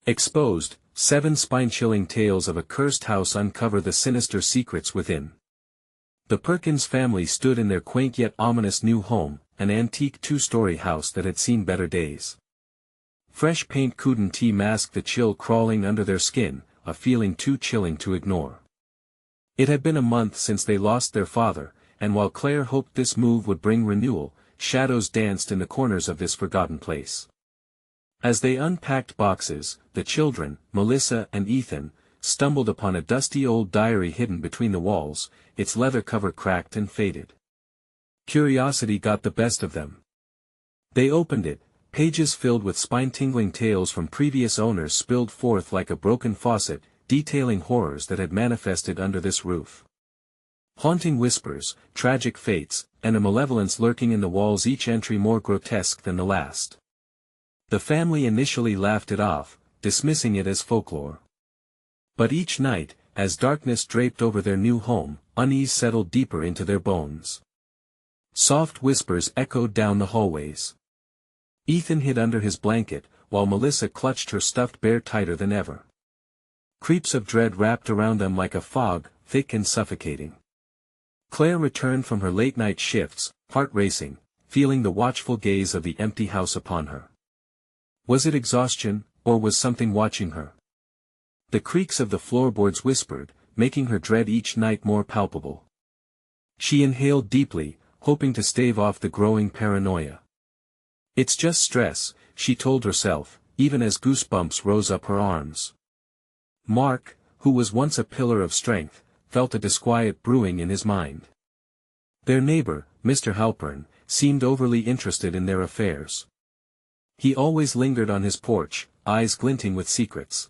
Exposed, 7 spine-chilling tales of a cursed house uncover the sinister secrets within. The Perkins family stood in their quaint yet ominous new home, an antique 2-story house that had seen better days. Fresh paint couldn't mask the chill crawling under their skin, a feeling too chilling to ignore. It had been a month since they lost their father, and while Claire hoped this move would bring renewal, shadows danced in the corners of this forgotten place. As they unpacked boxes, the children, Melissa and Ethan, stumbled upon a dusty old diary hidden between the walls, its leather cover cracked and faded. Curiosity got the best of them. They opened it, pages filled with spine-tingling tales from previous owners spilled forth like a broken faucet, detailing horrors that had manifested under this roof. Haunting whispers, tragic fates, and a malevolence lurking in the walls, each entry more grotesque than the last. The family initially laughed it off, dismissing it as folklore. But each night, as darkness draped over their new home, unease settled deeper into their bones. Soft whispers echoed down the hallways. Ethan hid under his blanket, while Melissa clutched her stuffed bear tighter than ever. Creeps of dread wrapped around them like a fog, thick and suffocating. Claire returned from her late-night shifts, heart racing, feeling the watchful gaze of the empty house upon her. Was it exhaustion, or was something watching her? The creaks of the floorboards whispered, making her dread each night more palpable. She inhaled deeply, hoping to stave off the growing paranoia. It's just stress, she told herself, even as goosebumps rose up her arms. Mark, who was once a pillar of strength, felt a disquiet brewing in his mind. Their neighbor, Mr. Halpern, seemed overly interested in their affairs. He always lingered on his porch, eyes glinting with secrets.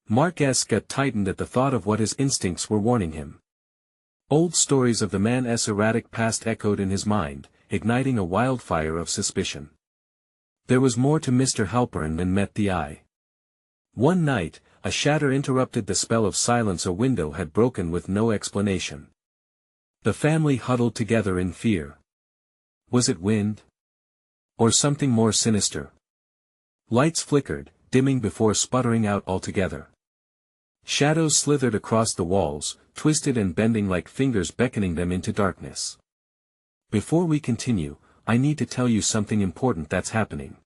Mark's gut tightened at the thought of what his instincts were warning him. Old stories of the man's erratic past echoed in his mind, igniting a wildfire of suspicion. There was more to Mr. Halpern than met the eye. One night, a shatter interrupted the spell of silence a window had broken with no explanation. The family huddled together in fear. Was it wind? Or something more sinister? Lights flickered, dimming before sputtering out altogether. Shadows slithered across the walls, twisted and bending like fingers beckoning them into darkness. Before we continue, I need to tell you something important that's happening.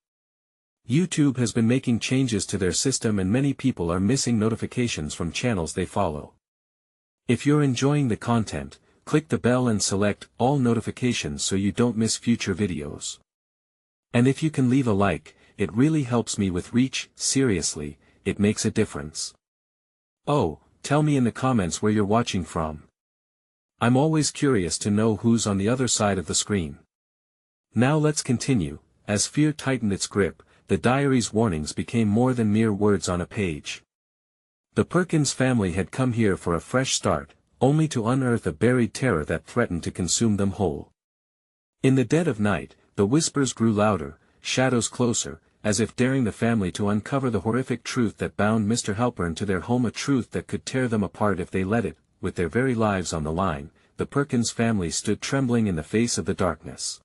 YouTube has been making changes to their system and many people are missing notifications from channels they follow. If you're enjoying the content, click the bell and select all notifications so you don't miss future videos. And if you can leave a like, it really helps me with reach. Seriously, it makes a difference. Oh, tell me in the comments where you're watching from. I'm always curious to know who's on the other side of the screen. Now let's continue. As fear tightened its grip, the diary's warnings became more than mere words on a page. The Perkins family had come here for a fresh start, only to unearth a buried terror that threatened to consume them whole. In the dead of night, the whispers grew louder, shadows closer, as if daring the family to uncover the horrific truth that bound Mr. Halpern to their home, a truth that could tear them apart if they let it. With their very lives on the line, the Perkins family stood trembling in the face of the darkness.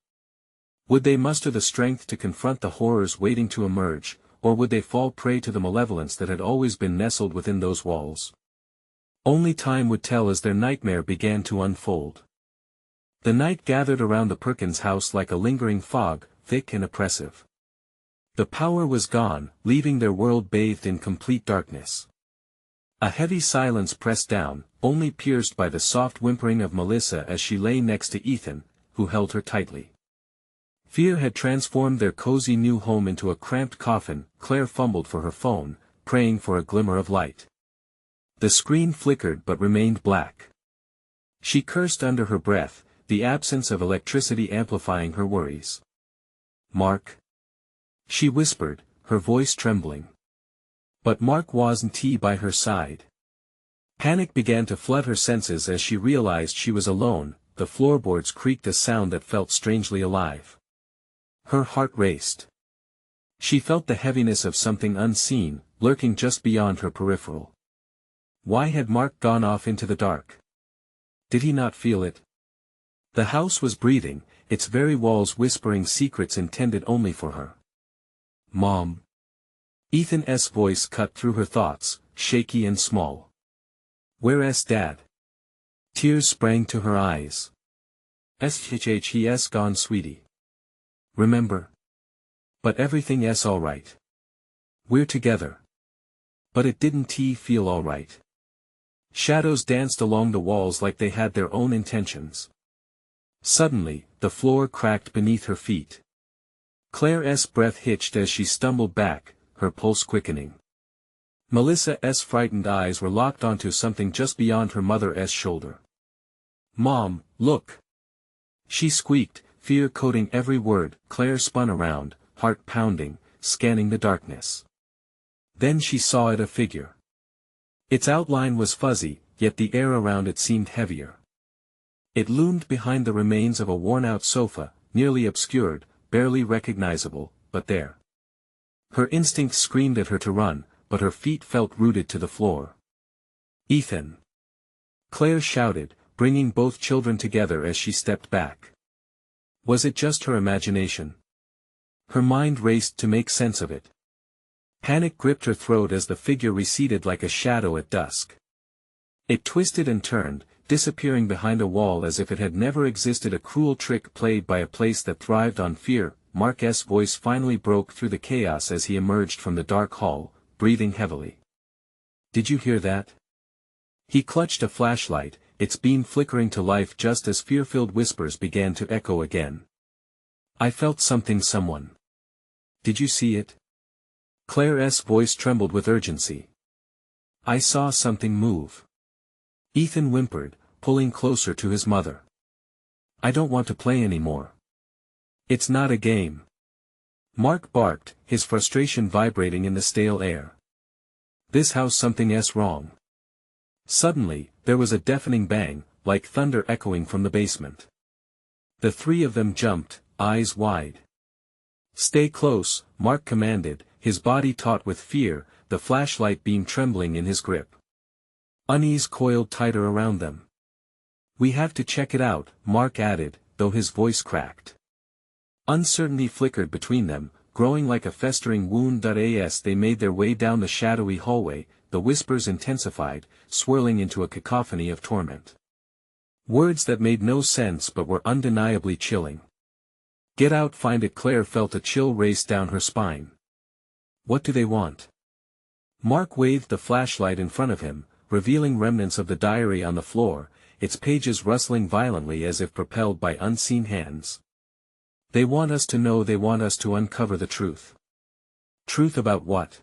Would they muster the strength to confront the horrors waiting to emerge, or would they fall prey to the malevolence that had always been nestled within those walls? Only time would tell as their nightmare began to unfold. The night gathered around the Perkins house like a lingering fog, thick and oppressive. The power was gone, leaving their world bathed in complete darkness. A heavy silence pressed down, only pierced by the soft whimpering of Melissa as she lay next to Ethan, who held her tightly. Fear had transformed their cozy new home into a cramped coffin. Claire fumbled for her phone, praying for a glimmer of light. The screen flickered but remained black. She cursed under her breath, the absence of electricity amplifying her worries. Mark? She whispered, her voice trembling. But Mark wasn't by her side. Panic began to flood her senses as she realized she was alone. The floorboards creaked, a sound that felt strangely alive. Her heart raced. She felt the heaviness of something unseen, lurking just beyond her peripheral. Why had Mark gone off into the dark? Did he not feel it? The house was breathing, its very walls whispering secrets intended only for her. Mom. Ethan's voice cut through her thoughts, shaky and small. "Where's Dad?" Tears sprang to her eyes. "He's gone, sweetie. Remember? But everything's alright. We're together." But it didn't feel alright. Shadows danced along the walls like they had their own intentions. Suddenly, the floor cracked beneath her feet. Claire's breath hitched as she stumbled back, her pulse quickening. Melissa's frightened eyes were locked onto something just beyond her mother's shoulder. "Mom, look!" She squeaked, fear coating every word. Claire spun around, heart pounding, scanning the darkness. Then she saw a figure. Its outline was fuzzy, yet the air around it seemed heavier. It loomed behind the remains of a worn-out sofa, nearly obscured, barely recognizable, but there. Her instincts screamed at her to run, but her feet felt rooted to the floor. "Ethan!" Claire shouted, bringing both children together as she stepped back. Was it just her imagination? Her mind raced to make sense of it. Panic gripped her throat as the figure receded like a shadow at dusk. It twisted and turned, disappearing behind a wall as if it had never existed, a cruel trick played by a place that thrived on fear. Mark's voice finally broke through the chaos as he emerged from the dark hall, breathing heavily. "Did you hear that?" He clutched a flashlight, its beam flickering to life just as fear-filled whispers began to echo again. "I felt something, someone." "Did you see it?" Claire's voice trembled with urgency. "I saw something move." Ethan whimpered, pulling closer to his mother. "I don't want to play anymore." "It's not a game." Mark barked, his frustration vibrating in the stale air. "This house, something's wrong." Suddenly, there was a deafening bang, like thunder echoing from the basement. The three of them jumped, eyes wide. "Stay close," Mark commanded, his body taut with fear, the flashlight beam trembling in his grip. Unease coiled tighter around them. "We have to check it out," Mark added, though his voice cracked. Uncertainty flickered between them, growing like a festering wound. As they made their way down the shadowy hallway, the whispers intensified, swirling into a cacophony of torment. Words that made no sense but were undeniably chilling. "Get out, find it." Claire felt a chill race down her spine. "What do they want?" Mark waved the flashlight in front of him, revealing remnants of the diary on the floor, its pages rustling violently as if propelled by unseen hands. "They want us to know, they want us to uncover the truth." "Truth about what?"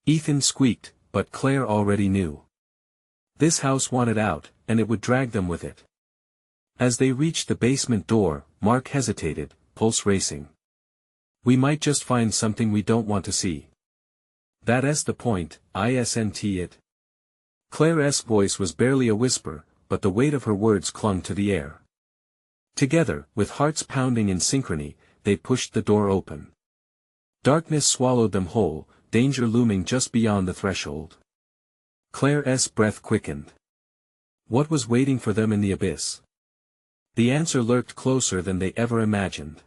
Ethan squeaked, but Claire already knew. This house wanted out, and it would drag them with it. As they reached the basement door, Mark hesitated, pulse racing. "We might just find something we don't want to see." "That's the point, isn't it?" Claire's voice was barely a whisper, but the weight of her words clung to the air. Together, with hearts pounding in synchrony, they pushed the door open. Darkness swallowed them whole, danger looming just beyond the threshold. Claire's breath quickened. What was waiting for them in the abyss? The answer lurked closer than they ever imagined.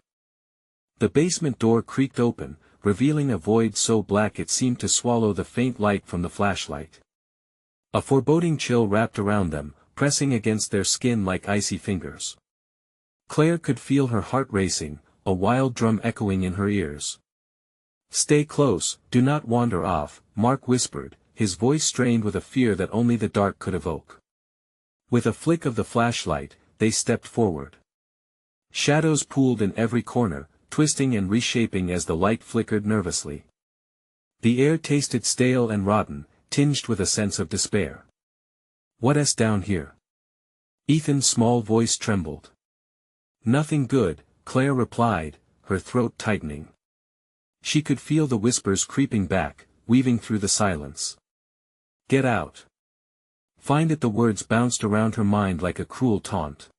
The basement door creaked open, revealing a void so black it seemed to swallow the faint light from the flashlight. A foreboding chill wrapped around them, pressing against their skin like icy fingers. Claire could feel her heart racing, a wild drum echoing in her ears. "Stay close, do not wander off," Mark whispered, his voice strained with a fear that only the dark could evoke. With a flick of the flashlight, they stepped forward. Shadows pooled in every corner, twisting and reshaping as the light flickered nervously. The air tasted stale and rotten, tinged with a sense of despair. "What's down here?" Ethan's small voice trembled. "Nothing good," Claire replied, her throat tightening. She could feel the whispers creeping back, weaving through the silence. "Get out. Find it." The words bounced around her mind like a cruel taunt.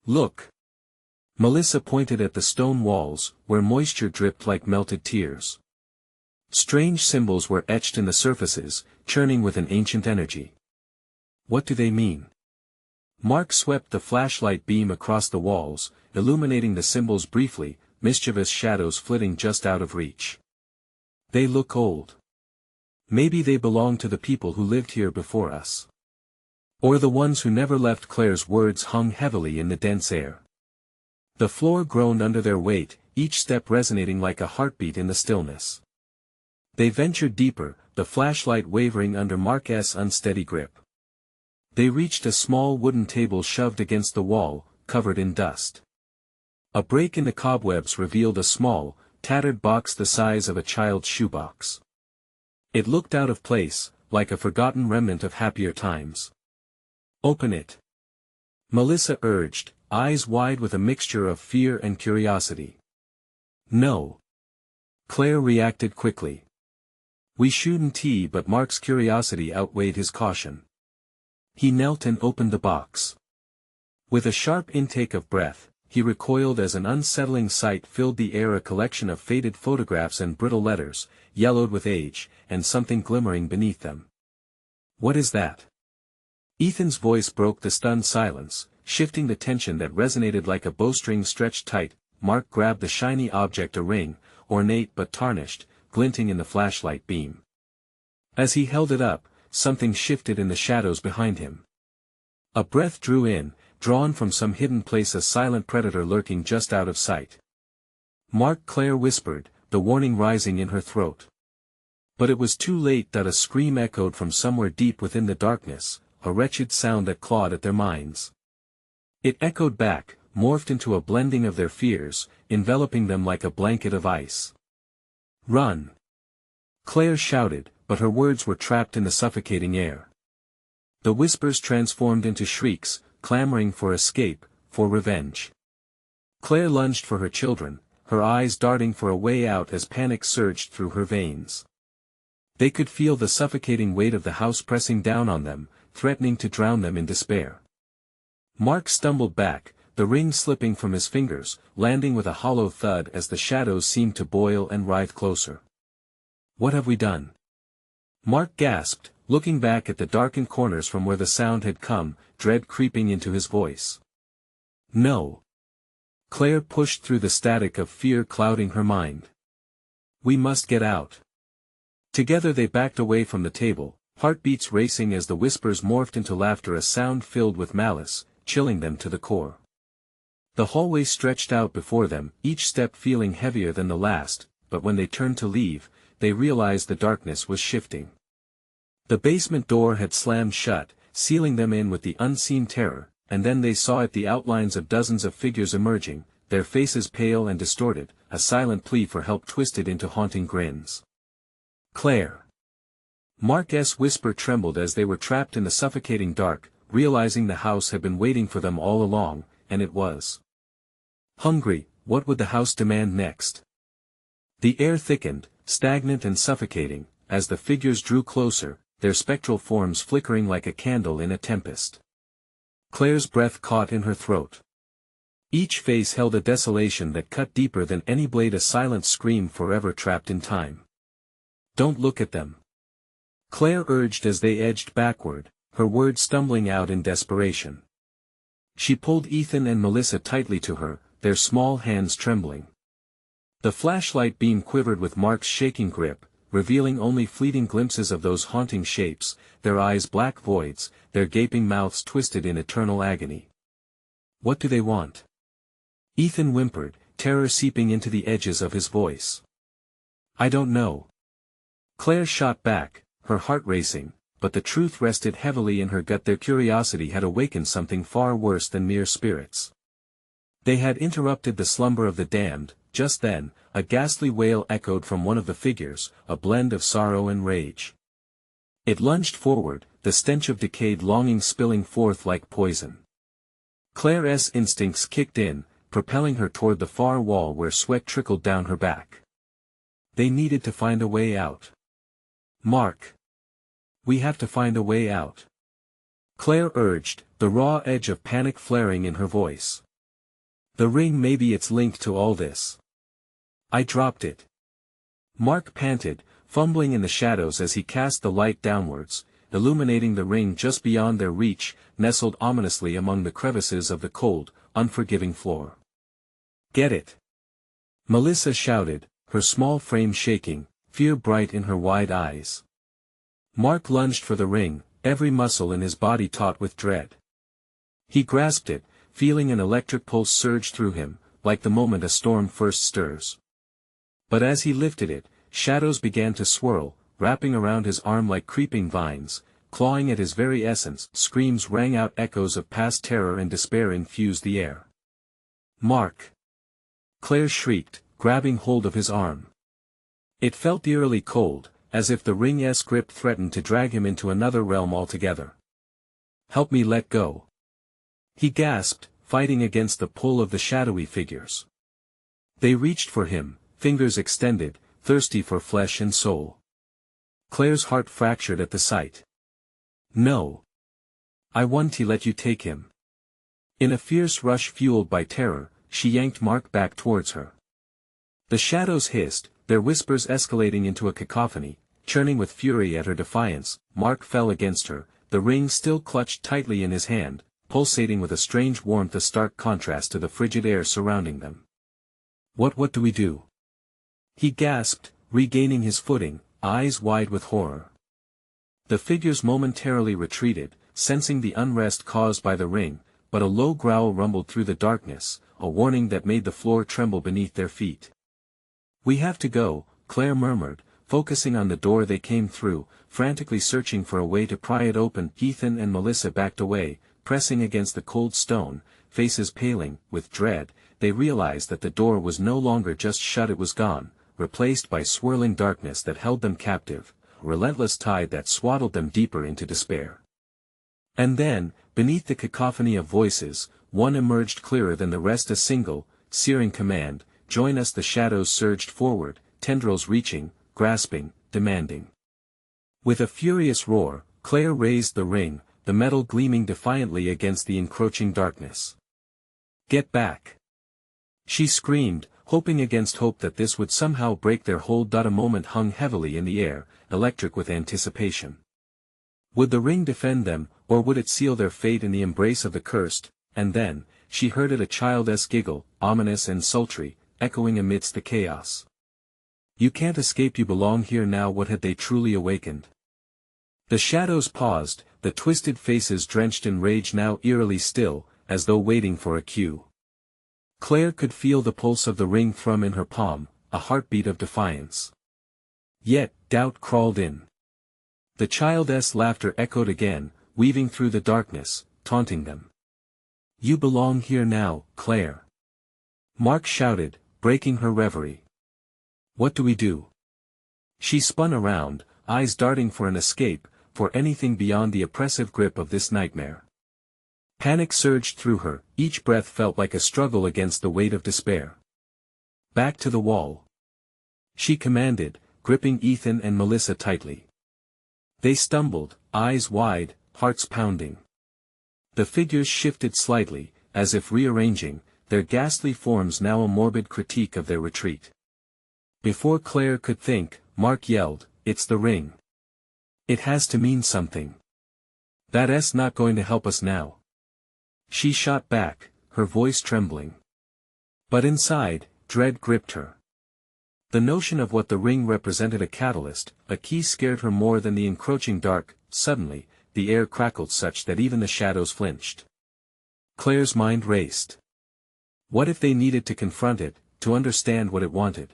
"Look." Melissa pointed at the stone walls, where moisture dripped like melted tears. Strange symbols were etched in the surfaces, churning with an ancient energy. "What do they mean?" Mark swept the flashlight beam across the walls, illuminating the symbols briefly, mischievous shadows flitting just out of reach. They look old. Maybe they belong to the people who lived here before us. Or the ones who never left. Claire's words hung heavily in the dense air. The floor groaned under their weight, each step resonating like a heartbeat in the stillness. They ventured deeper, the flashlight wavering under Mark's unsteady grip. They reached a small wooden table shoved against the wall, covered in dust. A break in the cobwebs revealed a small, tattered box the size of a child's shoebox. It looked out of place, like a forgotten remnant of happier times. "Open it," Melissa urged, eyes wide with a mixture of fear and curiosity. "No." Claire reacted quickly. "We shouldn't," but Mark's curiosity outweighed his caution. He knelt and opened the box. With a sharp intake of breath, he recoiled as an unsettling sight filled the air, a collection of faded photographs and brittle letters, yellowed with age, and something glimmering beneath them. "What is that?" Ethan's voice broke the stunned silence, shifting the tension that resonated like a bowstring stretched tight. Mark grabbed the shiny object, a ring, ornate but tarnished, glinting in the flashlight beam. As he held it up, something shifted in the shadows behind him. A breath drew in, drawn from some hidden place, a silent predator lurking just out of sight. "Mark," Claire whispered, the warning rising in her throat. But it was too late. A scream echoed from somewhere deep within the darkness, a wretched sound that clawed at their minds. It echoed back, morphed into a blending of their fears, enveloping them like a blanket of ice. "Run!" Claire shouted, but her words were trapped in the suffocating air. The whispers transformed into shrieks, clamoring for escape, for revenge. Claire lunged for her children, her eyes darting for a way out as panic surged through her veins. They could feel the suffocating weight of the house pressing down on them, threatening to drown them in despair. Mark stumbled back, the ring slipping from his fingers, landing with a hollow thud as the shadows seemed to boil and writhe closer. "What have we done?" Mark gasped, looking back at the darkened corners from where the sound had come, dread creeping into his voice. "No." Claire pushed through the static of fear clouding her mind. "We must get out." Together they backed away from the table, heartbeats racing as the whispers morphed into laughter, a sound filled with malice, chilling them to the core. The hallway stretched out before them, each step feeling heavier than the last, but when they turned to leave, they realized the darkness was shifting. The basement door had slammed shut, sealing them in with the unseen terror, and then they saw it, the outlines of dozens of figures emerging, their faces pale and distorted, a silent plea for help twisted into haunting grins. "Claire." Mark's whisper trembled as they were trapped in the suffocating dark, realizing the house had been waiting for them all along, and it was hungry. What would the house demand next? The air thickened, stagnant and suffocating, as the figures drew closer, their spectral forms flickering like a candle in a tempest. Claire's breath caught in her throat. Each face held a desolation that cut deeper than any blade, a silent scream forever trapped in time. "Don't look at them," Claire urged as they edged backward, her words stumbling out in desperation. She pulled Ethan and Melissa tightly to her, their small hands trembling. The flashlight beam quivered with Mark's shaking grip, revealing only fleeting glimpses of those haunting shapes, their eyes black voids, their gaping mouths twisted in eternal agony. "What do they want?" Ethan whimpered, terror seeping into the edges of his voice. "I don't know." Claire shot back, her heart racing, but the truth rested heavily in her gut. Their curiosity had awakened something far worse than mere spirits. They had interrupted the slumber of the damned. Just then, a ghastly wail echoed from one of the figures, a blend of sorrow and rage. It lunged forward, the stench of decayed longing spilling forth like poison. Claire's instincts kicked in, propelling her toward the far wall where sweat trickled down her back. They needed to find a way out. "Mark. We have to find a way out," Claire urged, the raw edge of panic flaring in her voice. "The ring, maybe it's linked to all this." "I dropped it." Mark panted, fumbling in the shadows as he cast the light downwards, illuminating the ring just beyond their reach, nestled ominously among the crevices of the cold, unforgiving floor. "Get it!" Melissa shouted, her small frame shaking, fear bright in her wide eyes. Mark lunged for the ring, every muscle in his body taut with dread. He grasped it, feeling an electric pulse surge through him, like the moment a storm first stirs. But as he lifted it, shadows began to swirl, wrapping around his arm like creeping vines, clawing at his very essence. Screams rang out, echoes of past terror and despair infused the air. "Mark!" Claire shrieked, grabbing hold of his arm. It felt eerily cold, as if the ring's grip threatened to drag him into another realm altogether. "Help me let go," he gasped, fighting against the pull of the shadowy figures. They reached for him, fingers extended, thirsty for flesh and soul. Claire's heart fractured at the sight. "No. I want to let you take him." In a fierce rush fueled by terror, she yanked Mark back towards her. The shadows hissed, their whispers escalating into a cacophony, churning with fury at her defiance. Mark fell against her, the ring still clutched tightly in his hand, pulsating with a strange warmth, a stark contrast to the frigid air surrounding them. What do we do?" he gasped, regaining his footing, eyes wide with horror. The figures momentarily retreated, sensing the unrest caused by the ring, but a low growl rumbled through the darkness, a warning that made the floor tremble beneath their feet. "We have to go," Claire murmured, focusing on the door they came through, frantically searching for a way to pry it open. Ethan and Melissa backed away, pressing against the cold stone, faces paling with dread. They realized that the door was no longer just shut, it was gone, replaced by swirling darkness that held them captive, a relentless tide that swaddled them deeper into despair. And then, beneath the cacophony of voices, one emerged clearer than the rest, a single, searing command: "Join us!" The shadows surged forward, tendrils reaching, grasping, demanding. With a furious roar, Claire raised the ring, the metal gleaming defiantly against the encroaching darkness. "Get back!" she screamed, hoping against hope that this would somehow break their hold. A moment hung heavily in the air, electric with anticipation. Would the ring defend them, or would it seal their fate in the embrace of the cursed? And then, she heard it, a child's giggle, ominous and sultry, echoing amidst the chaos. "You can't escape, you belong here now." What had they truly awakened? The shadows paused, the twisted faces drenched in rage, now eerily still, as though waiting for a cue. Claire could feel the pulse of the ring thrum in her palm, a heartbeat of defiance. Yet, doubt crawled in. The child's laughter echoed again, weaving through the darkness, taunting them. "You belong here now, Claire," Mark shouted, breaking her reverie. "What do we do?" She spun around, eyes darting for an escape, for anything beyond the oppressive grip of this nightmare. Panic surged through her, each breath felt like a struggle against the weight of despair. "Back to the wall," she commanded, gripping Ethan and Melissa tightly. They stumbled, eyes wide, hearts pounding. The figures shifted slightly, as if rearranging, their ghastly forms now a morbid critique of their retreat. Before Claire could think, Mark yelled, "It's the ring. It has to mean something. That's not going to help us now." She shot back, her voice trembling. But inside, dread gripped her. The notion of what the ring represented, a catalyst, a key, scared her more than the encroaching dark. Suddenly, the air crackled such that even the shadows flinched. Claire's mind raced. What if they needed to confront it, to understand what it wanted?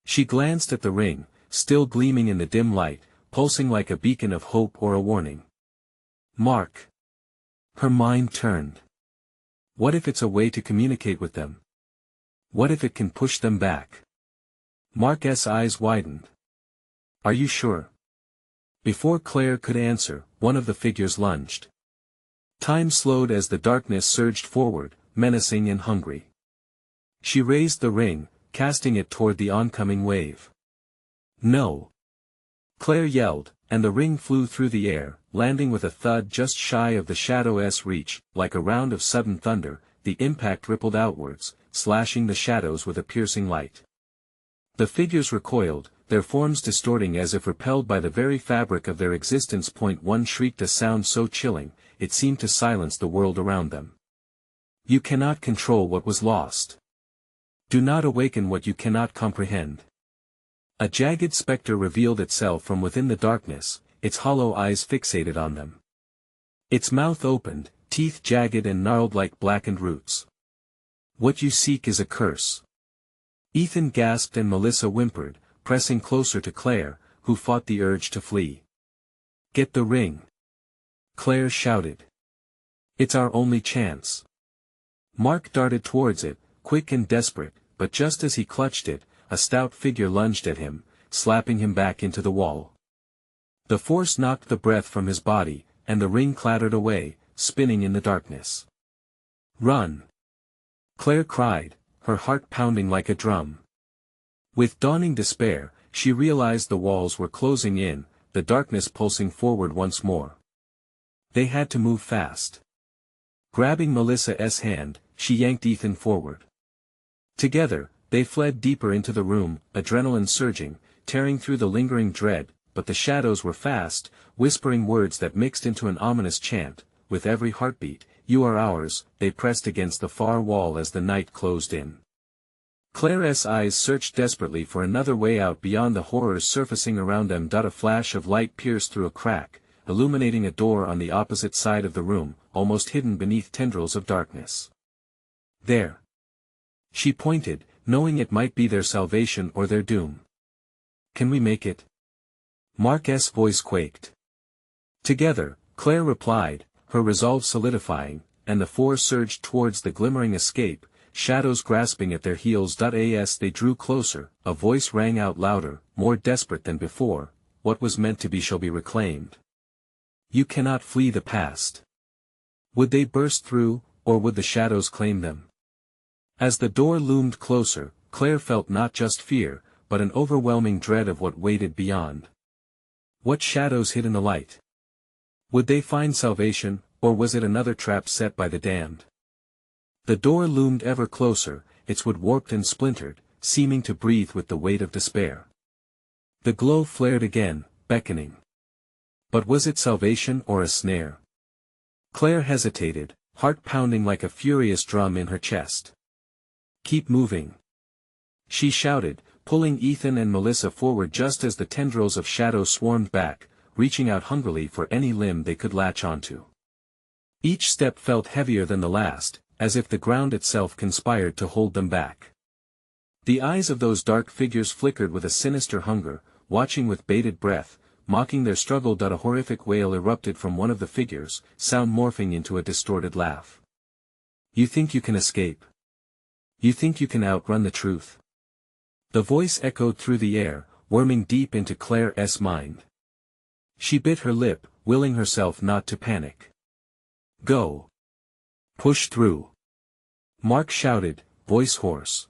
She glanced at the ring, still gleaming in the dim light, pulsing like a beacon of hope or a warning. Mark. Her mind turned. What if it's a way to communicate with them? What if it can push them back? Mark's eyes widened. "Are you sure?" Before Claire could answer, one of the figures lunged. Time slowed as the darkness surged forward, menacing and hungry. She raised the ring, casting it toward the oncoming wave. "No!" Claire yelled, and the ring flew through the air, landing with a thud just shy of the shadow's reach. Like a round of sudden thunder, the impact rippled outwards, slashing the shadows with a piercing light. The figures recoiled, their forms distorting as if repelled by the very fabric of their existence. One shrieked, a sound so chilling, it seemed to silence the world around them. "You cannot control what was lost. Do not awaken what you cannot comprehend." A jagged specter revealed itself from within the darkness, its hollow eyes fixated on them. Its mouth opened, teeth jagged and gnarled like blackened roots. "What you seek is a curse." Ethan gasped and Melissa whimpered, pressing closer to Claire, who fought the urge to flee. "Get the ring!" Claire shouted. "It's our only chance." Mark darted towards it, quick and desperate, but just as he clutched it, a stout figure lunged at him, slapping him back into the wall. The force knocked the breath from his body, and the ring clattered away, spinning in the darkness. "Run!" Claire cried, her heart pounding like a drum. With dawning despair, she realized the walls were closing in, the darkness pulsing forward once more. They had to move fast. Grabbing Melissa's hand, she yanked Ethan forward. Together, they fled deeper into the room, adrenaline surging, tearing through the lingering dread, but the shadows were fast, whispering words that mixed into an ominous chant. With every heartbeat, "You are ours," they pressed against the far wall as the night closed in. Claire's eyes searched desperately for another way out beyond the horrors surfacing around them. A flash of light pierced through a crack, illuminating a door on the opposite side of the room, almost hidden beneath tendrils of darkness. "There." She pointed, knowing it might be their salvation or their doom. "Can we make it?" Mark's voice quaked. Together, Claire replied, her resolve solidifying, and the four surged towards the glimmering escape, shadows grasping at their heels. As they drew closer, a voice rang out louder, more desperate than before, "What was meant to be shall be reclaimed. You cannot flee the past." Would they burst through, or would the shadows claim them? As the door loomed closer, Claire felt not just fear, but an overwhelming dread of what waited beyond. What shadows hid in the light? Would they find salvation, or was it another trap set by the damned? The door loomed ever closer, its wood warped and splintered, seeming to breathe with the weight of despair. The glow flared again, beckoning. But was it salvation or a snare? Claire hesitated, heart pounding like a furious drum in her chest. "Keep moving," she shouted, pulling Ethan and Melissa forward just as the tendrils of shadow swarmed back, reaching out hungrily for any limb they could latch onto. Each step felt heavier than the last, as if the ground itself conspired to hold them back. The eyes of those dark figures flickered with a sinister hunger, watching with bated breath, mocking their struggle. A horrific wail erupted from one of the figures, sound morphing into a distorted laugh. "You think you can escape? You think you can outrun the truth?" The voice echoed through the air, worming deep into Claire's mind. She bit her lip, willing herself not to panic. "Go. Push through," Mark shouted, voice hoarse.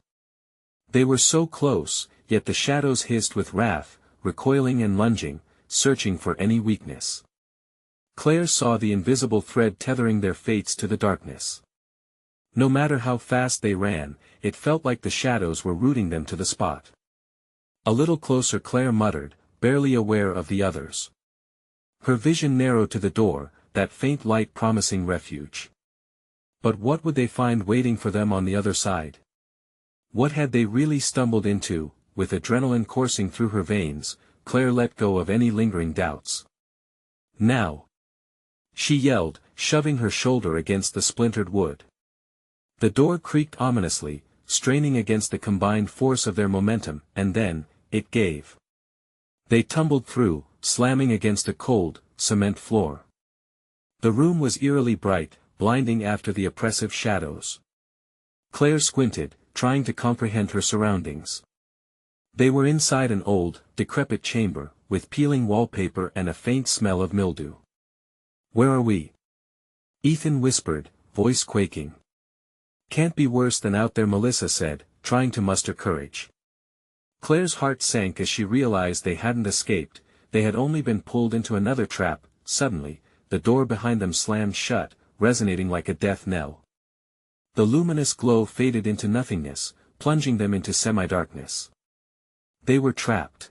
They were so close, yet the shadows hissed with wrath, recoiling and lunging, searching for any weakness. Claire saw the invisible thread tethering their fates to the darkness. No matter how fast they ran, it felt like the shadows were rooting them to the spot. A little closer, Claire muttered, barely aware of the others. Her vision narrowed to the door, that faint light promising refuge. But what would they find waiting for them on the other side? What had they really stumbled into? With adrenaline coursing through her veins, Claire let go of any lingering doubts. "Now!" she yelled, shoving her shoulder against the splintered wood. The door creaked ominously, straining against the combined force of their momentum, and then, it gave. They tumbled through, slamming against a cold, cement floor. The room was eerily bright, blinding after the oppressive shadows. Claire squinted, trying to comprehend her surroundings. They were inside an old, decrepit chamber, with peeling wallpaper and a faint smell of mildew. "Where are we?" Ethan whispered, voice quaking. "Can't be worse than out there," Melissa said, trying to muster courage. Claire's heart sank as she realized they hadn't escaped, they had only been pulled into another trap. Suddenly, the door behind them slammed shut, resonating like a death knell. The luminous glow faded into nothingness, plunging them into semi-darkness. They were trapped.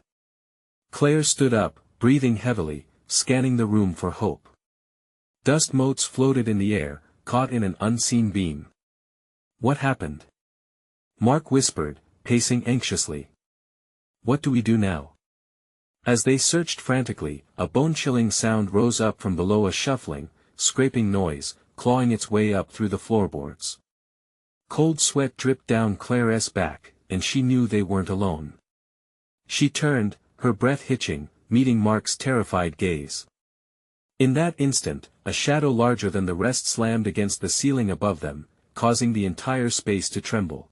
Claire stood up, breathing heavily, scanning the room for hope. Dust motes floated in the air, caught in an unseen beam. "What happened?" Mark whispered, pacing anxiously. What do we do now? As they searched frantically, a bone-chilling sound rose up from below, a shuffling, scraping noise, clawing its way up through the floorboards. Cold sweat dripped down Claire's back, and she knew they weren't alone. She turned, her breath hitching, meeting Mark's terrified gaze. In that instant, a shadow larger than the rest slammed against the ceiling above them, causing the entire space to tremble.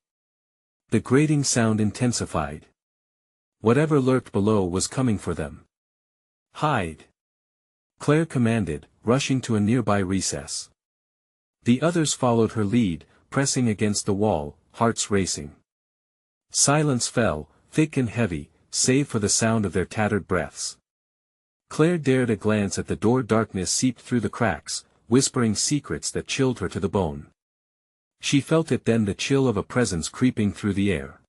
The grating sound intensified. Whatever lurked below was coming for them. "Hide!" Claire commanded, rushing to a nearby recess. The others followed her lead, pressing against the wall, hearts racing. Silence fell, thick and heavy, save for the sound of their tattered breaths. Claire dared a glance at the door. Darkness seeped through the cracks, whispering secrets that chilled her to the bone. She felt it then, the chill of a presence creeping through the air.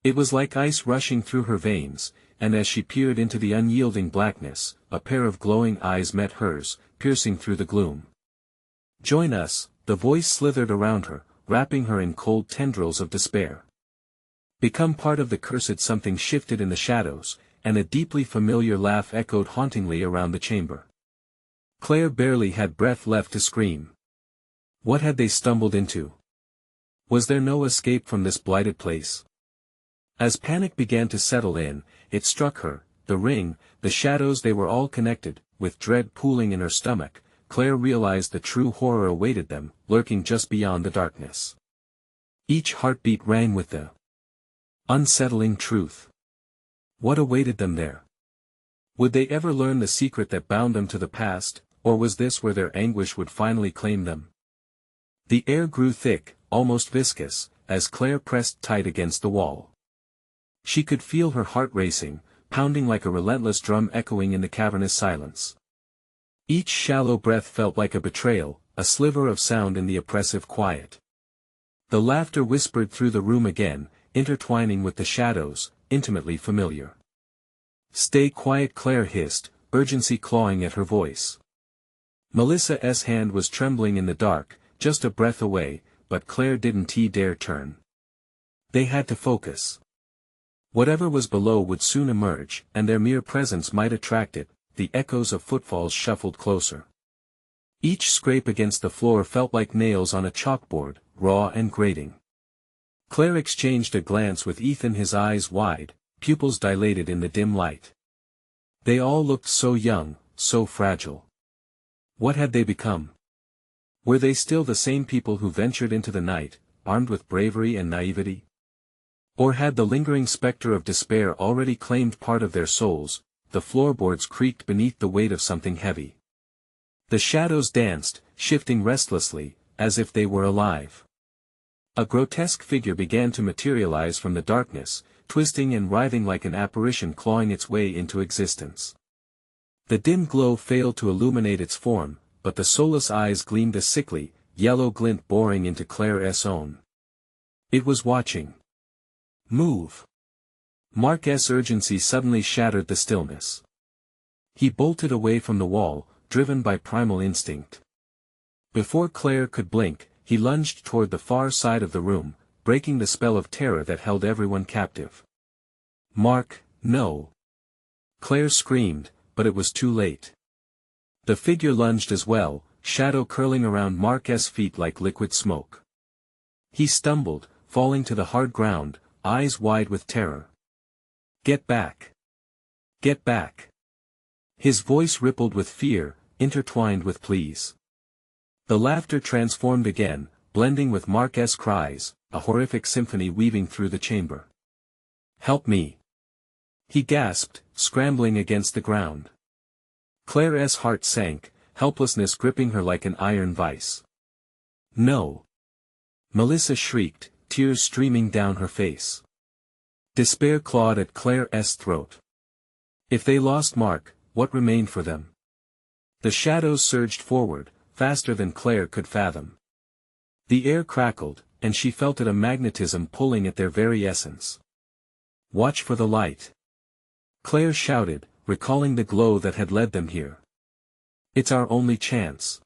It was like ice rushing through her veins, and as she peered into the unyielding blackness, a pair of glowing eyes met hers, piercing through the gloom. "Join us," the voice slithered around her, wrapping her in cold tendrils of despair. "Become part of the cursed." Something shifted in the shadows, and a deeply familiar laugh echoed hauntingly around the chamber. Claire barely had breath left to scream. What had they stumbled into? Was there no escape from this blighted place? As panic began to settle in, it struck her, the ring, the shadows, they were all connected. With dread pooling in her stomach, Claire realized the true horror awaited them, lurking just beyond the darkness. Each heartbeat rang with the unsettling truth. What awaited them there? Would they ever learn the secret that bound them to the past, or was this where their anguish would finally claim them? The air grew thick, almost viscous, as Claire pressed tight against the wall. She could feel her heart racing, pounding like a relentless drum echoing in the cavernous silence. Each shallow breath felt like a betrayal, a sliver of sound in the oppressive quiet. The laughter whispered through the room again, intertwining with the shadows, intimately familiar. "Stay quiet," Claire hissed, urgency clawing at her voice. Melissa's hand was trembling in the dark, just a breath away, but Claire didn't dare turn. They had to focus. Whatever was below would soon emerge, and their mere presence might attract it. The echoes of footfalls shuffled closer. Each scrape against the floor felt like nails on a chalkboard, raw and grating. Claire exchanged a glance with Ethan, his eyes wide, pupils dilated in the dim light. They all looked so young, so fragile. What had they become? Were they still the same people who ventured into the night, armed with bravery and naivety? Or had the lingering specter of despair already claimed part of their souls? The floorboards creaked beneath the weight of something heavy. The shadows danced, shifting restlessly, as if they were alive. A grotesque figure began to materialize from the darkness, twisting and writhing like an apparition clawing its way into existence. The dim glow failed to illuminate its form, but the soulless eyes gleamed, a sickly, yellow glint boring into Claire's own. It was watching. "Move!" Mark's urgency suddenly shattered the stillness. He bolted away from the wall, driven by primal instinct. Before Claire could blink, he lunged toward the far side of the room, breaking the spell of terror that held everyone captive. "Mark, no!" Claire screamed, but it was too late. The figure lunged as well, shadow curling around Mark's feet like liquid smoke. He stumbled, falling to the hard ground, eyes wide with terror. "Get back! Get back!" His voice rippled with fear, intertwined with pleas. The laughter transformed again, blending with Mark's cries, a horrific symphony weaving through the chamber. "Help me!" he gasped, scrambling against the ground. Claire's heart sank, helplessness gripping her like an iron vice. "No!" Melissa shrieked, tears streaming down her face. Despair clawed at Claire's throat. If they lost Mark, what remained for them? The shadows surged forward, faster than Claire could fathom. The air crackled, and she felt it, a magnetism pulling at their very essence. "Watch for the light!" Claire shouted, recalling the glow that had led them here. "It's our only chance."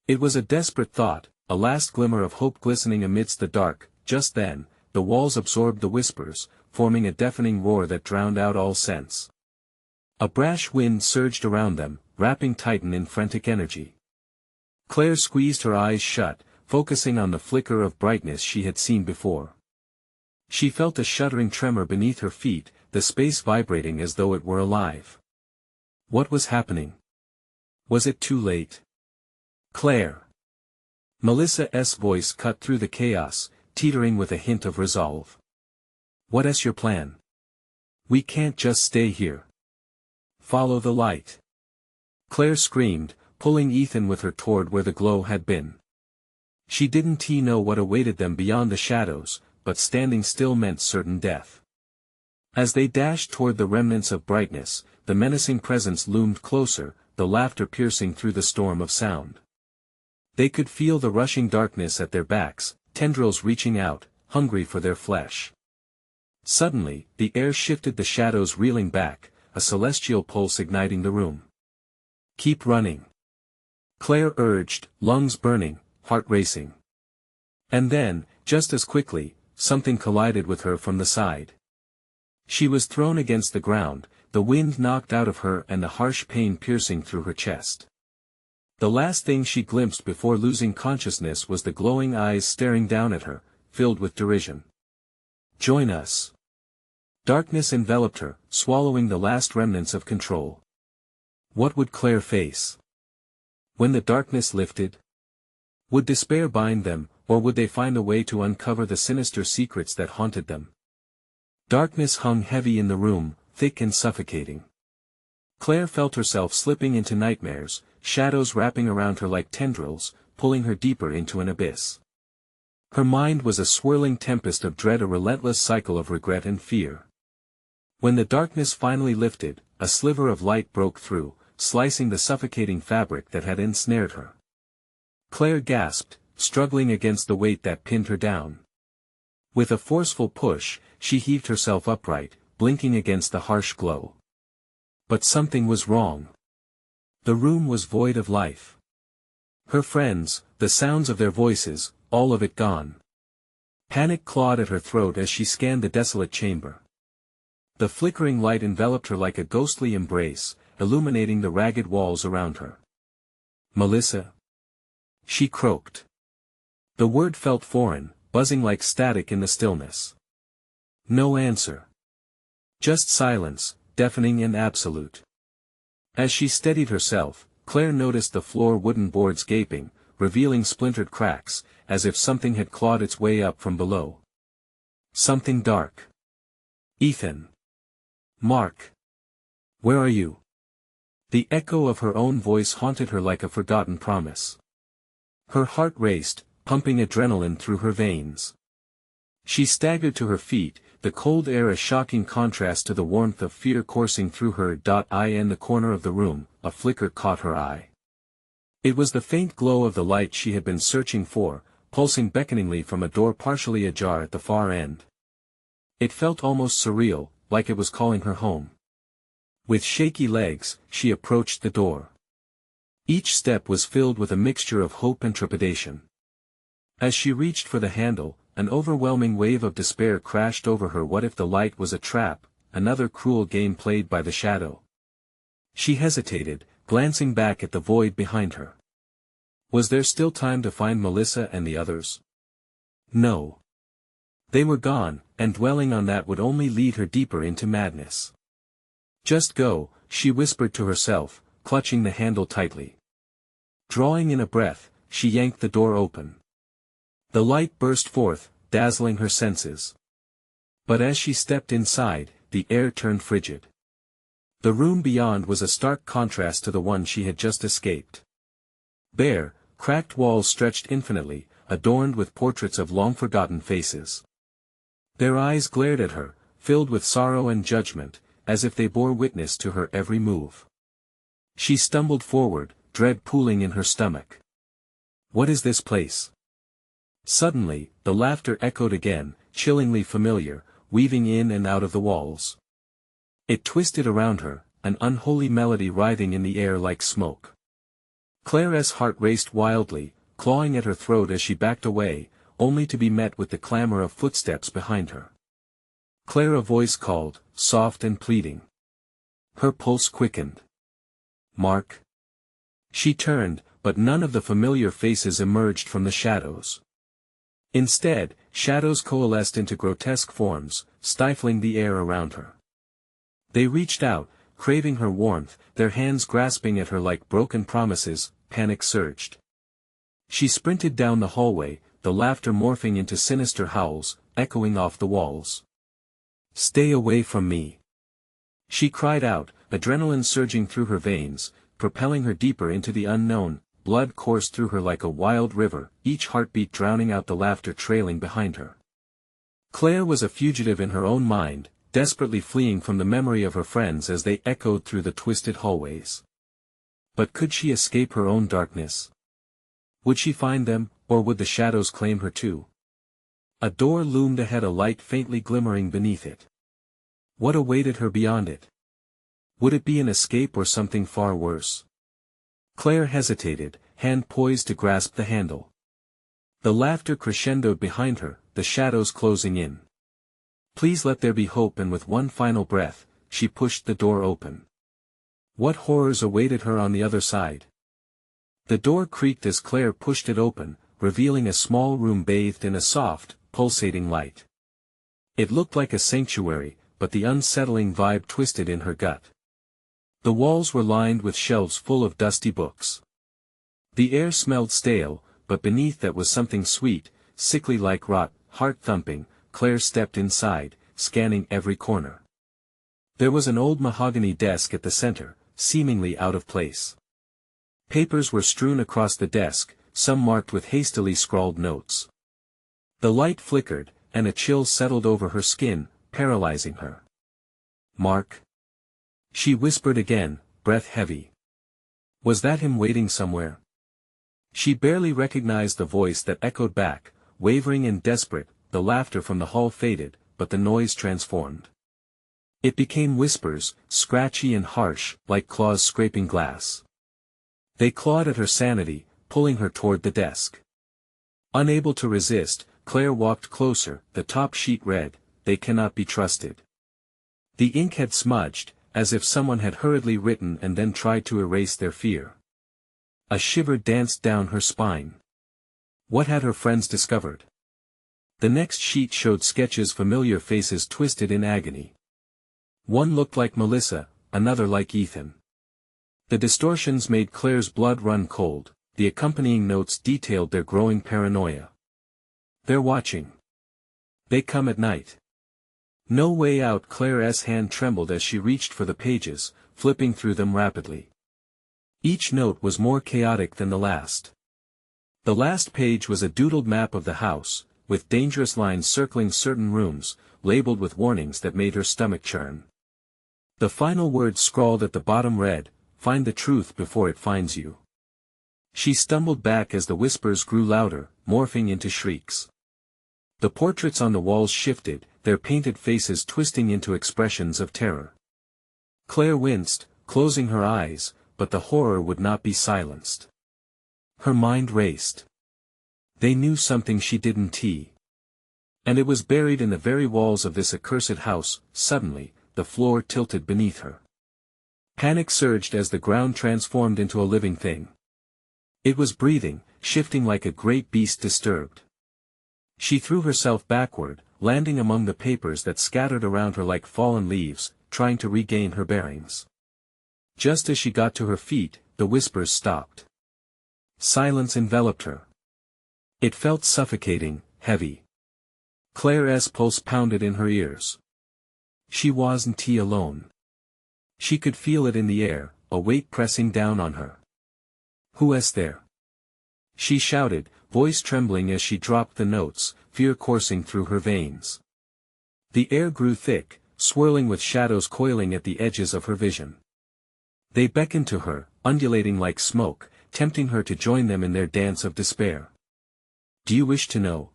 It was a desperate thought, a last glimmer of hope glistening amidst the dark. Just then, the walls absorbed the whispers, forming a deafening roar that drowned out all sense. A brash wind surged around them, wrapping Titan in frantic energy. Claire squeezed her eyes shut, focusing on the flicker of brightness she had seen before. She felt a shuddering tremor beneath her feet, the space vibrating as though it were alive. What was happening? Was it too late? Claire! Melissa's voice cut through the chaos, teetering with a hint of resolve. What's your plan? We can't just stay here. Follow the light. Claire screamed, pulling Ethan with her toward where the glow had been. She didn't know what awaited them beyond the shadows, but standing still meant certain death. As they dashed toward the remnants of brightness, the menacing presence loomed closer, the laughter piercing through the storm of sound. They could feel the rushing darkness at their backs, tendrils reaching out, hungry for their flesh. Suddenly, the air shifted, the shadows reeling back, a celestial pulse igniting the room. Keep running. Claire urged, lungs burning, heart racing. And then, just as quickly, something collided with her from the side. She was thrown against the ground, the wind knocked out of her and the harsh pain piercing through her chest. The last thing she glimpsed before losing consciousness was the glowing eyes staring down at her, filled with derision. Join us. Darkness enveloped her, swallowing the last remnants of control. What would Claire face? When the darkness lifted? Would despair bind them, or would they find a way to uncover the sinister secrets that haunted them? Darkness hung heavy in the room, thick and suffocating. Claire felt herself slipping into nightmares, shadows wrapping around her like tendrils, pulling her deeper into an abyss. Her mind was a swirling tempest of dread, a relentless cycle of regret and fear. When the darkness finally lifted, a sliver of light broke through, slicing the suffocating fabric that had ensnared her. Claire gasped, struggling against the weight that pinned her down. With a forceful push, she heaved herself upright, blinking against the harsh glow. But something was wrong. The room was void of life. Her friends, the sounds of their voices, all of it gone. Panic clawed at her throat as she scanned the desolate chamber. The flickering light enveloped her like a ghostly embrace, illuminating the ragged walls around her. Melissa? She croaked. The word felt foreign, buzzing like static in the stillness. No answer. Just silence, deafening and absolute. As she steadied herself, Claire noticed the floor wooden boards gaping, revealing splintered cracks, as if something had clawed its way up from below. Something dark. Ethan. Mark. Where are you? The echo of her own voice haunted her like a forgotten promise. Her heart raced, pumping adrenaline through her veins. She staggered to her feet, the cold air a shocking contrast to the warmth of fear coursing through her. In the corner of the room, a flicker caught her eye. It was the faint glow of the light she had been searching for, pulsing beckoningly from a door partially ajar at the far end. It felt almost surreal, like it was calling her home. With shaky legs, she approached the door. Each step was filled with a mixture of hope and trepidation. As she reached for the handle, an overwhelming wave of despair crashed over her. What if the light was a trap, another cruel game played by the shadow? She hesitated, glancing back at the void behind her. Was there still time to find Melissa and the others? No. They were gone, and dwelling on that would only lead her deeper into madness. Just go, she whispered to herself, clutching the handle tightly. Drawing in a breath, she yanked the door open. The light burst forth, dazzling her senses. But as she stepped inside, the air turned frigid. The room beyond was a stark contrast to the one she had just escaped. Bare, cracked walls stretched infinitely, adorned with portraits of long-forgotten faces. Their eyes glared at her, filled with sorrow and judgment, as if they bore witness to her every move. She stumbled forward, dread pooling in her stomach. What is this place? Suddenly, the laughter echoed again, chillingly familiar, weaving in and out of the walls. It twisted around her, an unholy melody writhing in the air like smoke. Claire's heart raced wildly, clawing at her throat as she backed away, only to be met with the clamor of footsteps behind her. Claire, a voice called, soft and pleading. Her pulse quickened. Mark. She turned, but none of the familiar faces emerged from the shadows. Instead, shadows coalesced into grotesque forms, stifling the air around her. They reached out, craving her warmth, their hands grasping at her like broken promises. Panic surged. She sprinted down the hallway, the laughter morphing into sinister howls, echoing off the walls. Stay away from me. She cried out, adrenaline surging through her veins, propelling her deeper into the unknown. Blood coursed through her like a wild river, each heartbeat drowning out the laughter trailing behind her. Claire was a fugitive in her own mind, desperately fleeing from the memory of her friends as they echoed through the twisted hallways. But could she escape her own darkness? Would she find them, or would the shadows claim her too? A door loomed ahead, a light faintly glimmering beneath it. What awaited her beyond it? Would it be an escape or something far worse? Claire hesitated, hand poised to grasp the handle. The laughter crescendoed behind her, the shadows closing in. Please let there be hope, and with one final breath, she pushed the door open. What horrors awaited her on the other side? The door creaked as Claire pushed it open, revealing a small room bathed in a soft, pulsating light. It looked like a sanctuary, but the unsettling vibe twisted in her gut. The walls were lined with shelves full of dusty books. The air smelled stale, but beneath that was something sweet, sickly like rot. Heart thumping, Claire stepped inside, scanning every corner. There was an old mahogany desk at the center, seemingly out of place. Papers were strewn across the desk, some marked with hastily scrawled notes. The light flickered, and a chill settled over her skin, paralyzing her. Mark. She whispered again, breath heavy. Was that him waiting somewhere? She barely recognized the voice that echoed back, wavering and desperate. The laughter from the hall faded, but the noise transformed. It became whispers, scratchy and harsh, like claws scraping glass. They clawed at her sanity, pulling her toward the desk. Unable to resist, Claire walked closer. The top sheet read, "They cannot be trusted." The ink had smudged, as if someone had hurriedly written and then tried to erase their fear. A shiver danced down her spine. What had her friends discovered? The next sheet showed sketches, familiar faces twisted in agony. One looked like Melissa, another like Ethan. The distortions made Claire's blood run cold. The accompanying notes detailed their growing paranoia. They're watching. They come at night. No way out. Claire's hand trembled as she reached for the pages, flipping through them rapidly. Each note was more chaotic than the last. The last page was a doodled map of the house, with dangerous lines circling certain rooms, labeled with warnings that made her stomach churn. The final word scrawled at the bottom read, "Find the truth before it finds you." She stumbled back as the whispers grew louder, morphing into shrieks. The portraits on the walls shifted, their painted faces twisting into expressions of terror. Claire winced, closing her eyes, but the horror would not be silenced. Her mind raced. They knew something she didn't. And it was buried in the very walls of this accursed house. Suddenly, the floor tilted beneath her. Panic surged as the ground transformed into a living thing. It was breathing, shifting like a great beast disturbed. She threw herself backward, landing among the papers that scattered around her like fallen leaves, trying to regain her bearings. Just as she got to her feet, the whispers stopped. Silence enveloped her. It felt suffocating, heavy. Claire's pulse pounded in her ears. She wasn't alone. She could feel it in the air, a weight pressing down on her. "Who is there?" she shouted, voice trembling as she dropped the notes, fear coursing through her veins. The air grew thick, swirling with shadows coiling at the edges of her vision. They beckoned to her, undulating like smoke, tempting her to join them in their dance of despair. "Do you wish to know?"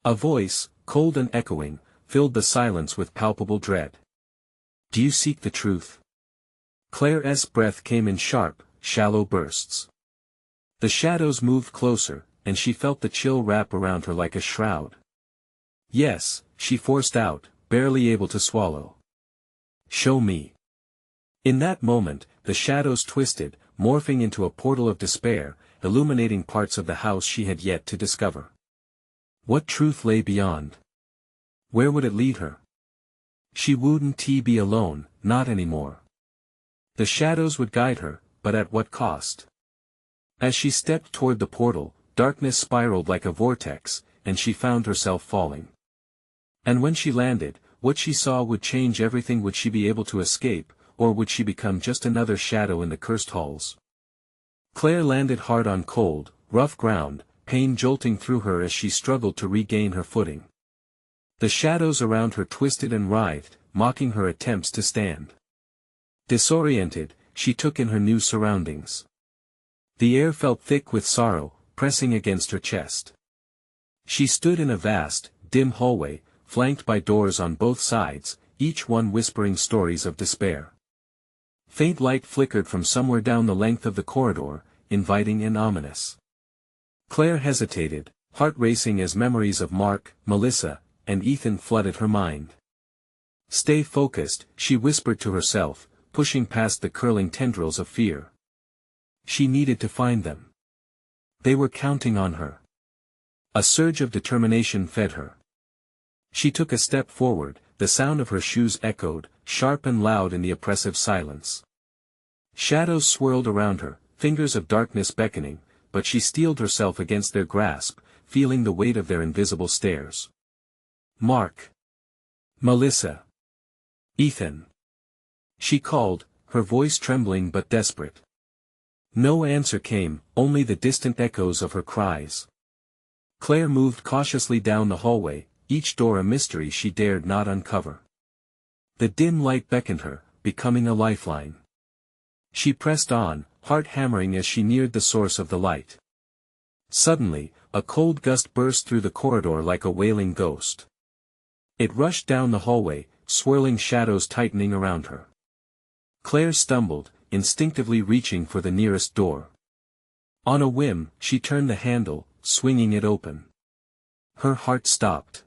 A voice, cold and echoing, filled the silence with palpable dread. "Do you seek the truth?" Claire's breath came in sharp, shallow bursts. The shadows moved closer, and she felt the chill wrap around her like a shroud. "Yes," she forced out, barely able to swallow. "Show me." In that moment, the shadows twisted, morphing into a portal of despair, illuminating parts of the house she had yet to discover. What truth lay beyond? Where would it lead her? She wouldn't be alone, not anymore. The shadows would guide her, but at what cost? As she stepped toward the portal, darkness spiraled like a vortex, and she found herself falling. And when she landed, what she saw would change everything. Would she be able to escape, or would she become just another shadow in the cursed halls? Claire landed hard on cold, rough ground, pain jolting through her as she struggled to regain her footing. The shadows around her twisted and writhed, mocking her attempts to stand. Disoriented, she took in her new surroundings. The air felt thick with sorrow, pressing against her chest. She stood in a vast, dim hallway, flanked by doors on both sides, each one whispering stories of despair. Faint light flickered from somewhere down the length of the corridor, inviting and ominous. Claire hesitated, heart racing as memories of Mark, Melissa, and Ethan flooded her mind. "Stay focused," she whispered to herself, pushing past the curling tendrils of fear. She needed to find them. They were counting on her. A surge of determination fed her. She took a step forward, the sound of her shoes echoed, sharp and loud in the oppressive silence. Shadows swirled around her, fingers of darkness beckoning, but she steeled herself against their grasp, feeling the weight of their invisible stares. "Mark. Melissa. Ethan." She called, her voice trembling but desperate. No answer came, only the distant echoes of her cries. Claire moved cautiously down the hallway, each door a mystery she dared not uncover. The dim light beckoned her, becoming a lifeline. She pressed on, heart hammering as she neared the source of the light. Suddenly, a cold gust burst through the corridor like a wailing ghost. It rushed down the hallway, swirling shadows tightening around her. Claire stumbled, instinctively reaching for the nearest door. On a whim, she turned the handle, swinging it open. Her heart stopped.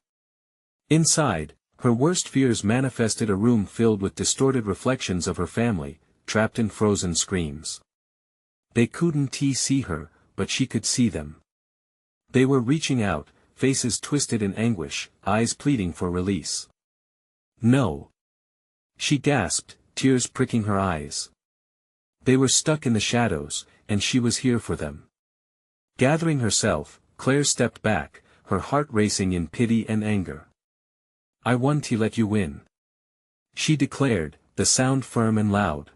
Inside, her worst fears manifested: a room filled with distorted reflections of her family, trapped in frozen screams. They couldn't see her, but she could see them. They were reaching out, faces twisted in anguish, eyes pleading for release. "No!" she gasped, tears pricking her eyes. They were stuck in the shadows, and she was here for them. Gathering herself, Claire stepped back, her heart racing in pity and anger. "I want to let you win," she declared, the sound firm and loud.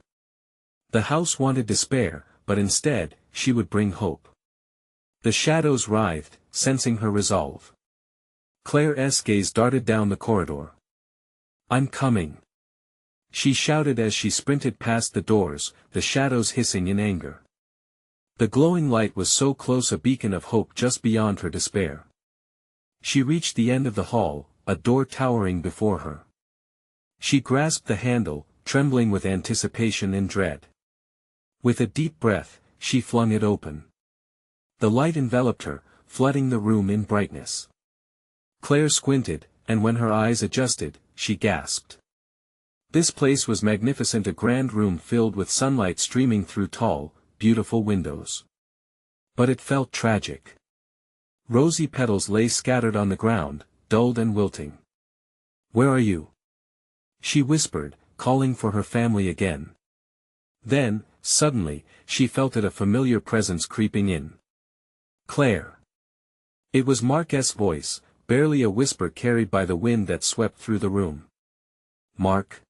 The house wanted despair, but instead, she would bring hope. The shadows writhed, sensing her resolve. Claire's gaze darted down the corridor. "I'm coming," she shouted as she sprinted past the doors, the shadows hissing in anger. The glowing light was so close, a beacon of hope just beyond her despair. She reached the end of the hall, a door towering before her. She grasped the handle, trembling with anticipation and dread. With a deep breath, she flung it open. The light enveloped her, flooding the room in brightness. Claire squinted, and when her eyes adjusted, she gasped. This place was magnificent, a grand room filled with sunlight streaming through tall, beautiful windows. But it felt tragic. Rosy petals lay scattered on the ground, dulled and wilting. "Where are you?" she whispered, calling for her family again. Then, suddenly, she felt a familiar presence creeping in. "Claire." It was Mark's voice, barely a whisper carried by the wind that swept through the room. "Mark?"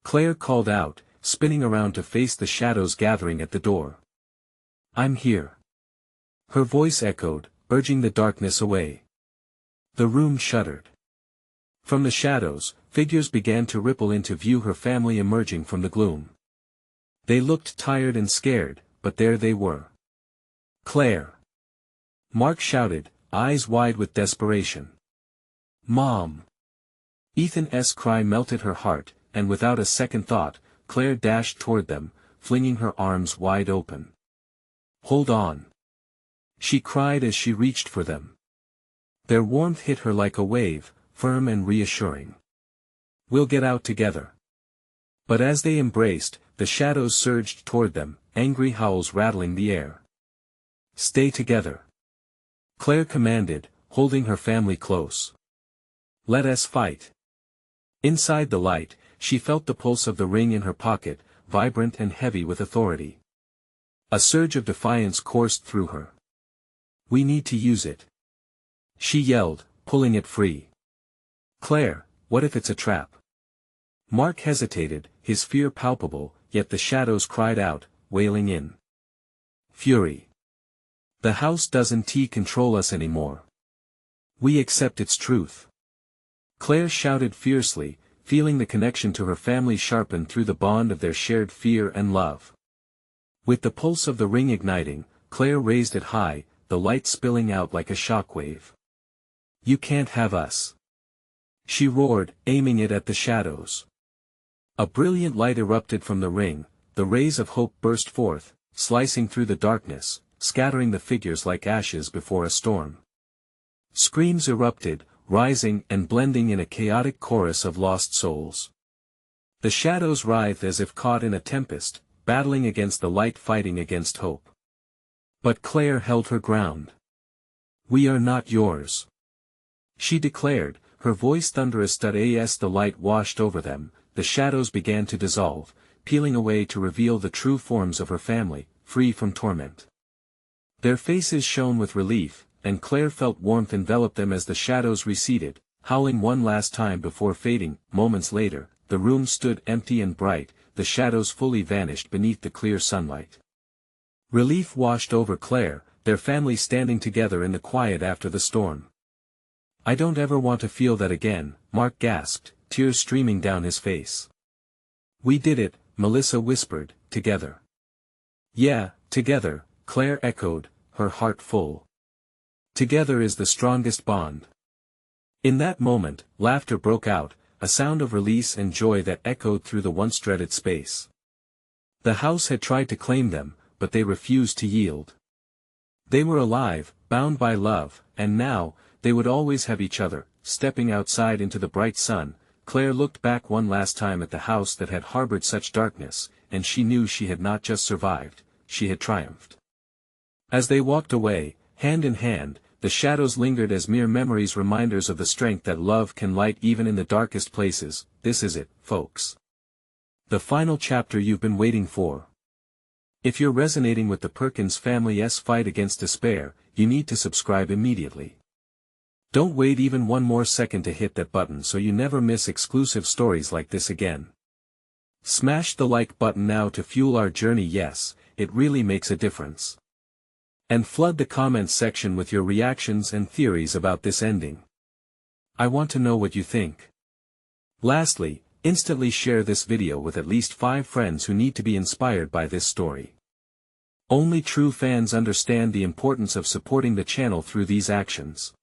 Claire called out, spinning around to face the shadows gathering at the door. "I'm here." Her voice echoed, urging the darkness away. The room shuddered. From the shadows, figures began to ripple into view, her family emerging from the gloom. They looked tired and scared, but there they were. "Claire!" Mark shouted, eyes wide with desperation. "Mom!" Ethan's cry melted her heart, and without a second thought, Claire dashed toward them, flinging her arms wide open. "Hold on!" she cried as she reached for them. Their warmth hit her like a wave, firm and reassuring. We'll get out together. But as they embraced, the shadows surged toward them, angry howls rattling the air. Stay together. Claire commanded, holding her family close. Let us fight. Inside the light, she felt the pulse of the ring in her pocket, vibrant and heavy with authority. A surge of defiance coursed through her. We need to use it. She yelled, pulling it free. Claire, what if it's a trap? Mark hesitated, his fear palpable, yet the shadows cried out, wailing in fury. The house doesn't control us anymore. We accept its truth. Claire shouted fiercely, feeling the connection to her family sharpen through the bond of their shared fear and love. With the pulse of the ring igniting, Claire raised it high, the light spilling out like a shockwave. You can't have us. She roared, aiming it at the shadows. A brilliant light erupted from the ring, the rays of hope burst forth, slicing through the darkness, scattering the figures like ashes before a storm. Screams erupted, rising and blending in a chaotic chorus of lost souls. The shadows writhed as if caught in a tempest, battling against the light, fighting against hope. But Claire held her ground. We are not yours. She declared, her voice thunderous. As the light washed over them, the shadows began to dissolve, peeling away to reveal the true forms of her family, free from torment. Their faces shone with relief, and Claire felt warmth envelop them as the shadows receded, howling one last time before fading. Moments later, the room stood empty and bright, the shadows fully vanished beneath the clear sunlight. Relief washed over Claire, their family standing together in the quiet after the storm. I don't ever want to feel that again, Mark gasped, tears streaming down his face. We did it, Melissa whispered, together. Yeah, together, Claire echoed, her heart full. Together is the strongest bond. In that moment, laughter broke out, a sound of release and joy that echoed through the once dreaded space. The house had tried to claim them, but they refused to yield. They were alive, bound by love, and now, they would always have each other. Stepping outside into the bright sun, Claire looked back one last time at the house that had harbored such darkness, and she knew she had not just survived, she had triumphed. As they walked away, hand in hand, the shadows lingered as mere memories, reminders of the strength that love can light even in the darkest places. This is it, folks. The final chapter you've been waiting for. If you're resonating with the Perkins family's fight against despair, you need to subscribe immediately. Don't wait even one more second to hit that button so you never miss exclusive stories like this again. Smash the like button now to fuel our journey. Yes, it really makes a difference. And flood the comments section with your reactions and theories about this ending. I want to know what you think. Lastly, instantly share this video with at least 5 friends who need to be inspired by this story. Only true fans understand the importance of supporting the channel through these actions.